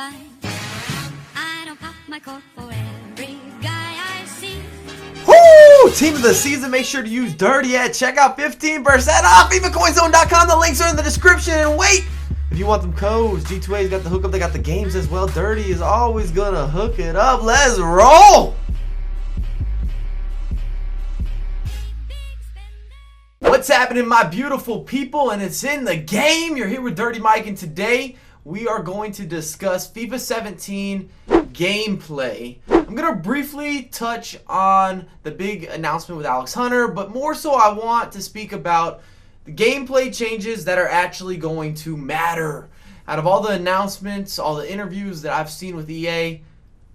fine. I don't pop my cork for every guy I see. Woo! Team of the season, make sure to use Dirty Ed. Check out 15% off FIFACoinZone.com. The links are in the description. And wait, if you want them codes, G2A's got the hookup. They got the games as well. Dirty is always gonna hook it up. Let's roll! What's happening, my beautiful people? And it's in the game. You're here with Dirty Mike, and today we are going to discuss FIFA 17 gameplay. I'm going to briefly touch on the big announcement with Alex Hunter, but more so I want to speak about the gameplay changes that are actually going to matter. Out of all the announcements, all the interviews that I've seen with EA,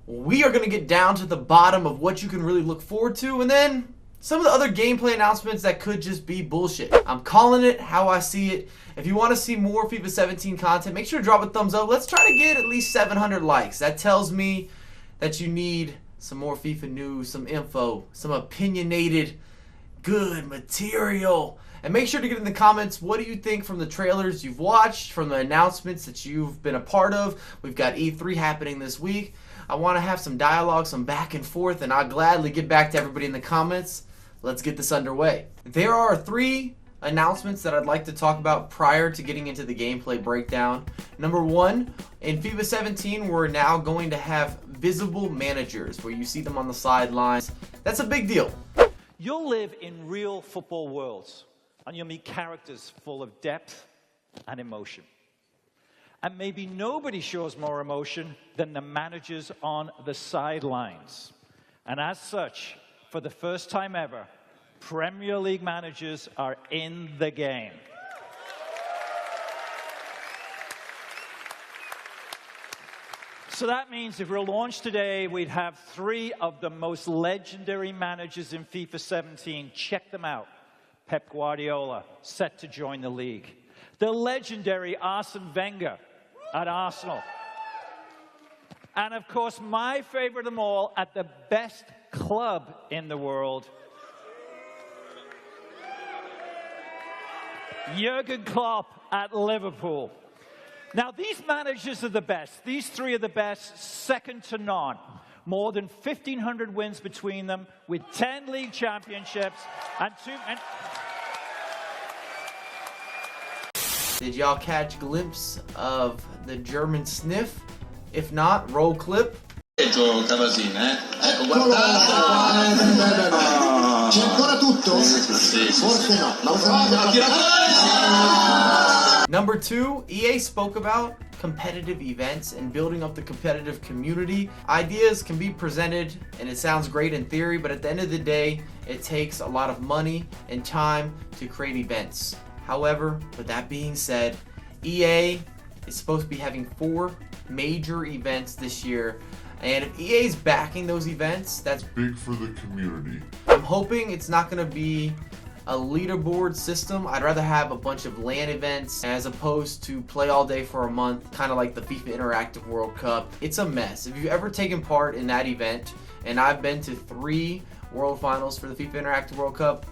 we are going to get down to the bottom of what you can really look forward to, and then some of the other gameplay announcements that could just be bullshit. I'm calling it how I see it. If you want to see more FIFA 17 content, make sure to drop a thumbs up. Let's try to get at least 700 likes. That tells me that you need some more FIFA news, some info, some opinionated, good material. And make sure to get in the comments, what do you think from the trailers you've watched, from the announcements that you've been a part of. We've got E3 happening this week. I want to have some dialogue, some back and forth, and I'll gladly get back to everybody in the comments. Let's get this underway. There are 3 announcements that I'd like to talk about prior to getting into the gameplay breakdown. Number 1, in FIFA 17, we're now going to have visible managers where you see them on the sidelines. That's a big deal. You'll live in real football worlds, and you'll meet characters full of depth and emotion. And maybe nobody shows more emotion than the managers on the sidelines. And as such, for the first time ever, Premier League managers are in the game. So that means if we're launched today, we'd have 3 of the most legendary managers in FIFA 17. Check them out. Pep Guardiola, set to join the league. The legendary Arsene Wenger at Arsenal. And of course, my favorite of them all, at the best club in the world, Jurgen Klopp at Liverpool. Now, these managers are the best. These 3 are the best, second to none. More than 1,500 wins between them, with 10 league championships and 2... Did y'all catch a glimpse of the German sniff? If not, roll clip. C'è ancora tutto? Forse no. Number 2, EA spoke about competitive events and building up the competitive community. Ideas can be presented and it sounds great in theory, but at the end of the day, it takes a lot of money and time to create events. However, with that being said, EA is supposed to be having 4 major events this year. And if EA is backing those events, that's big for the community. I'm hoping it's not going to be a leaderboard system. I'd rather have a bunch of LAN events as opposed to play all day for a month, kind of like the FIFA Interactive World Cup. It's a mess. If you've ever taken part in that event, and I've been to 3 World Finals for the FIFA Interactive World Cup,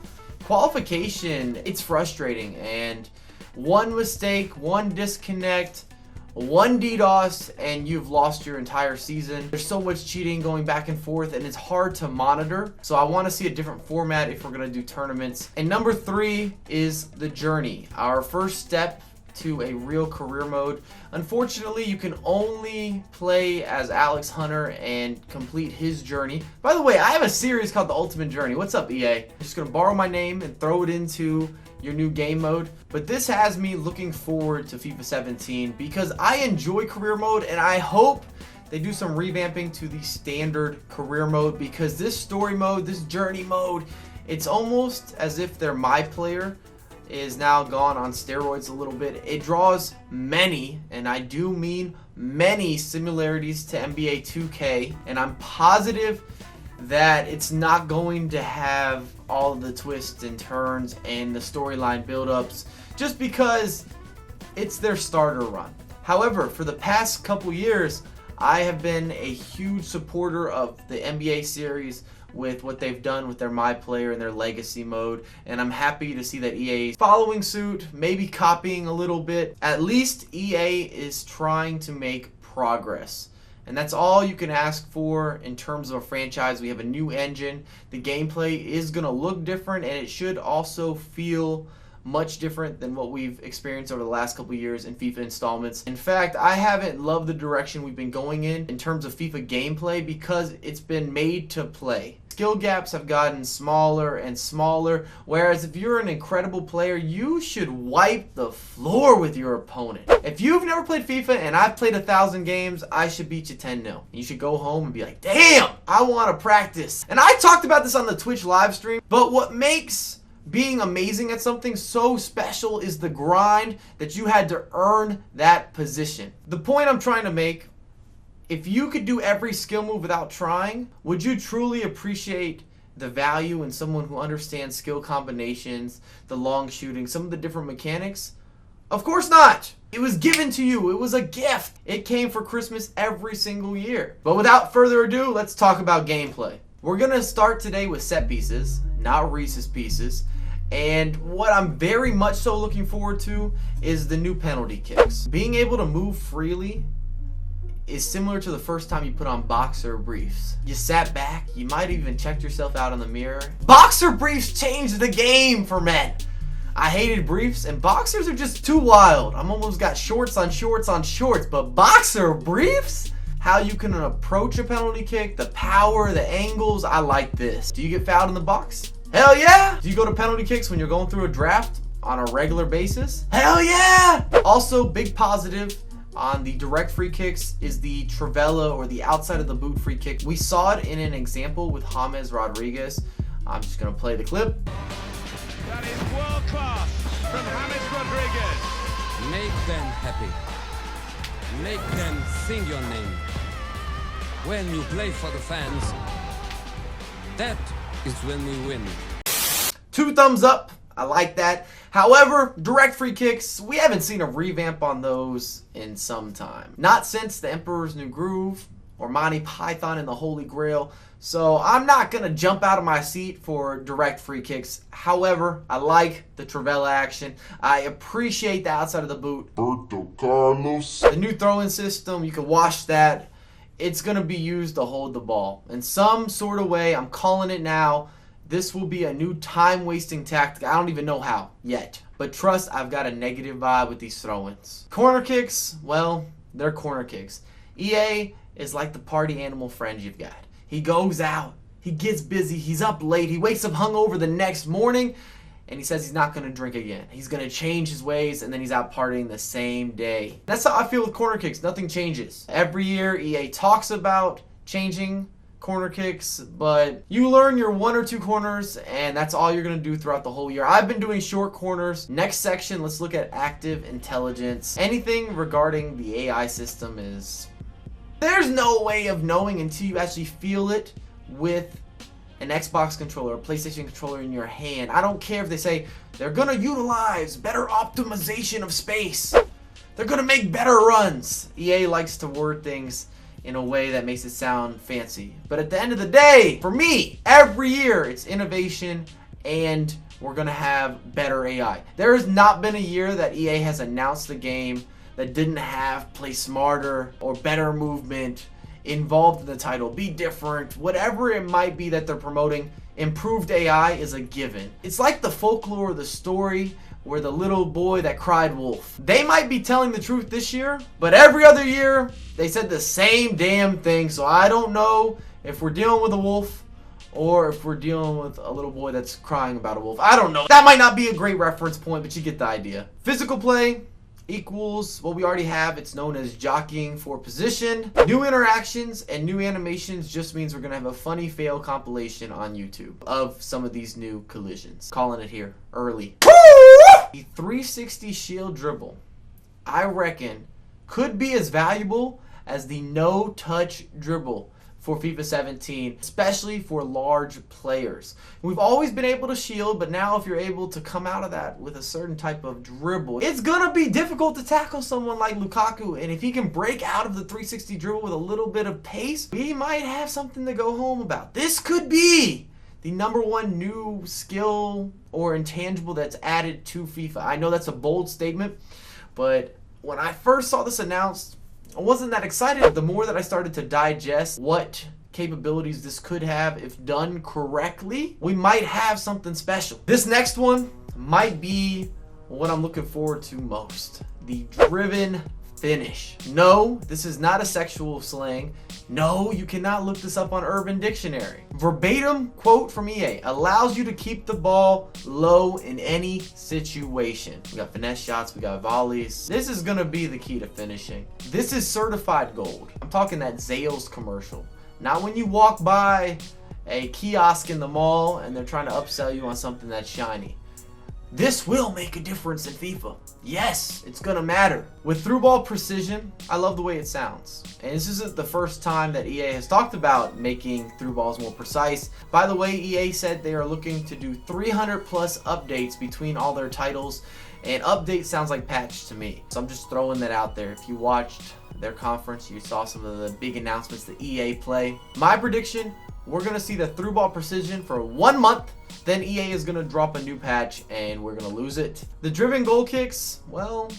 qualification, it's frustrating. And one mistake, one disconnect, one DDoS, and you've lost your entire season. There's so much cheating going back and forth, and it's hard to monitor. So I want to see a different format if we're going to do tournaments. And number 3 is the journey, our first step to a real career mode. Unfortunately, you can only play as Alex Hunter and complete his journey. By the way, I have a series called The Ultimate Journey. What's up, EA? I'm just going to borrow my name and throw it into your new game mode. But this has me looking forward to FIFA 17 because I enjoy career mode, and I hope they do some revamping to the standard career mode, because this story mode, this journey mode, it's almost as if their My Player is now gone on steroids a little bit. It draws many, and I do mean many, similarities to NBA 2K, and I'm positive that it's not going to have all of the twists and turns and the storyline build-ups just because it's their starter run. However, for the past couple years, I have been a huge supporter of the NBA series with what they've done with their My Player and their legacy mode, and I'm happy to see that EA is following suit, maybe copying a little bit. At least EA is trying to make progress. And that's all you can ask for in terms of a franchise. We have a new engine. The gameplay is going to look different, and it should also feel much different than what we've experienced over the last couple years in FIFA installments. In fact, I haven't loved the direction we've been going in terms of FIFA gameplay because it's been made to play. Skill gaps have gotten smaller and smaller, whereas if you're an incredible player, you should wipe the floor with your opponent. If you've never played FIFA and I've played 1,000 games, I should beat you 10-0. You should go home and be like, damn, I want to practice. And I talked about this on the Twitch live stream, but what makes being amazing at something so special is the grind that you had to earn that position. The point I'm trying to make, if you could do every skill move without trying, would you truly appreciate the value in someone who understands skill combinations, the long shooting, some of the different mechanics? Of course not! It was given to you. It was a gift. It came for Christmas every single year. But without further ado, let's talk about gameplay. We're going to start today with set pieces, not Reese's Pieces. And what I'm very much so looking forward to is the new penalty kicks. Being able to move freely is similar to the first time you put on boxer briefs. You sat back, you might even checked yourself out in the mirror. Boxer briefs changed the game for men. I hated briefs, and boxers are just too wild. I'm almost got shorts on shorts on shorts, but boxer briefs? How you can approach a penalty kick, the power, the angles, I like this. Do you get fouled in the box? Hell yeah! Do you go to penalty kicks when you're going through a draft on a regular basis? Hell yeah! Also, big positive on the direct free kicks is the Trivela or the outside of the boot free kick. We saw it in an example with James Rodriguez. I'm just going to play the clip. That is world class from James Rodriguez. Make them happy. Make them sing your name. When you play for the fans, that is when we win. 2 thumbs up. I like that. However, direct free kicks, we haven't seen a revamp on those in some time. Not since the Emperor's New Groove or Monty Python and the Holy Grail. So I'm not going to jump out of my seat for direct free kicks. However, I like the Trivela action. I appreciate the outside of the boot. The new throw-in system, you can watch that. It's going to be used to hold the ball. In some sort of way, I'm calling it now, this will be a new time-wasting tactic. I don't even know how yet. But trust, I've got a negative vibe with these throw-ins. Corner kicks, well, they're corner kicks. EA is like the party animal friend you've got. He goes out, he gets busy, he's up late, he wakes up hungover the next morning, and he says he's not going to drink again. He's going to change his ways, and then he's out partying the same day. That's how I feel with corner kicks. Nothing changes. Every year, EA talks about changing corner kicks, but you learn your 1 or 2 corners, and that's all you're going to do throughout the whole year. I've been doing short corners. Next section, let's look at active intelligence. Anything regarding the AI system is... There's no way of knowing until you actually feel it with an Xbox controller, a PlayStation controller in your hand. I don't care if they say they're going to utilize better optimization of space. They're going to make better runs. EA likes to word things in a way that makes it sound fancy. But at the end of the day, for me, every year it's innovation and we're going to have better AI. There has not been a year that EA has announced a game that didn't have play smarter or better movement involved in the title, be different, whatever it might be that they're promoting. Improved AI is a given. It's like the folklore, the story where the little boy that cried wolf. They might be telling the truth this year, but every other year they said the same damn thing. So I don't know if we're dealing with a wolf or if we're dealing with a little boy that's crying about a wolf. I don't know. That might not be a great reference point, but you get the idea. Physical play equals what we already have. It's known as jockeying for position. New interactions and new animations just means we're gonna have a funny fail compilation on YouTube of some of these new collisions. Calling it here early. The 360 shield dribble, I reckon, could be as valuable as the no-touch dribble for FIFA 17, especially for large players. We've always been able to shield, but now if you're able to come out of that with a certain type of dribble, it's gonna be difficult to tackle someone like Lukaku, and if he can break out of the 360 dribble with a little bit of pace, we might have something to go home about. This could be the #1 new skill or intangible that's added to FIFA. I know that's a bold statement, but when I first saw this announced, I wasn't that excited. The more that I started to digest what capabilities this could have if done correctly, we might have something special. This next one might be what I'm looking forward to most. The driven finish. No, this is not a sexual slang. No, you cannot look this up on Urban Dictionary. Verbatim quote from EA: allows you to keep the ball low in any situation. We got finesse shots, we got volleys. This is gonna be the key to finishing. This is certified gold. I'm talking that Zales commercial. Not when you walk by a kiosk in the mall and they're trying to upsell you on something that's shiny. This will make a difference in FIFA. Yes, it's gonna matter. With through ball precision, I love the way it sounds. And this isn't the first time that EA has talked about making through balls more precise. By the way, EA said they are looking to do 300 plus updates between all their titles. And update sounds like patch to me. So I'm just throwing that out there. If you watched their conference, you saw some of the big announcements that EA play. My prediction, we're gonna see the through ball precision for 1 month. Then EA is going to drop a new patch and we're going to lose it. The driven goal kicks, well,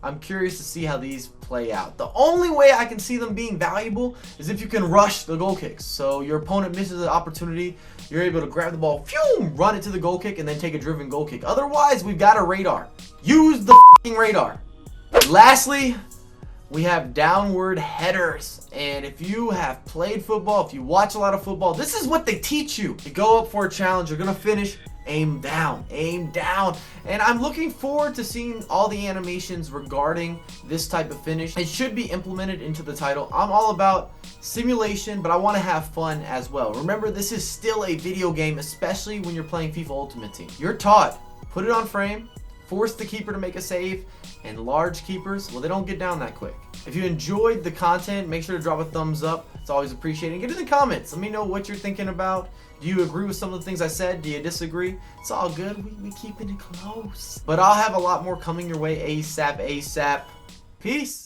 I'm curious to see how these play out. The only way I can see them being valuable is if you can rush the goal kicks. So your opponent misses an opportunity, you're able to grab the ball, phew, run it to the goal kick, and then take a driven goal kick. Otherwise, we've got a radar. Use the f***ing radar. Lastly, we have downward headers. And if you have played football, if you watch a lot of football, this is what they teach you. You go up for a challenge, you're gonna finish, aim down, aim down. And I'm looking forward to seeing all the animations regarding this type of finish. It should be implemented into the title. I'm all about simulation, but I wanna have fun as well. Remember, this is still a video game, especially when you're playing FIFA Ultimate Team. You're taught, put it on frame, force the keeper to make a save, and large keepers, well, they don't get down that quick. If you enjoyed the content, make sure to drop a thumbs up. It's always appreciated. Get in the comments. Let me know what you're thinking about. Do you agree with some of the things I said? Do you disagree? It's all good. We keeping it close. But I'll have a lot more coming your way ASAP. Peace.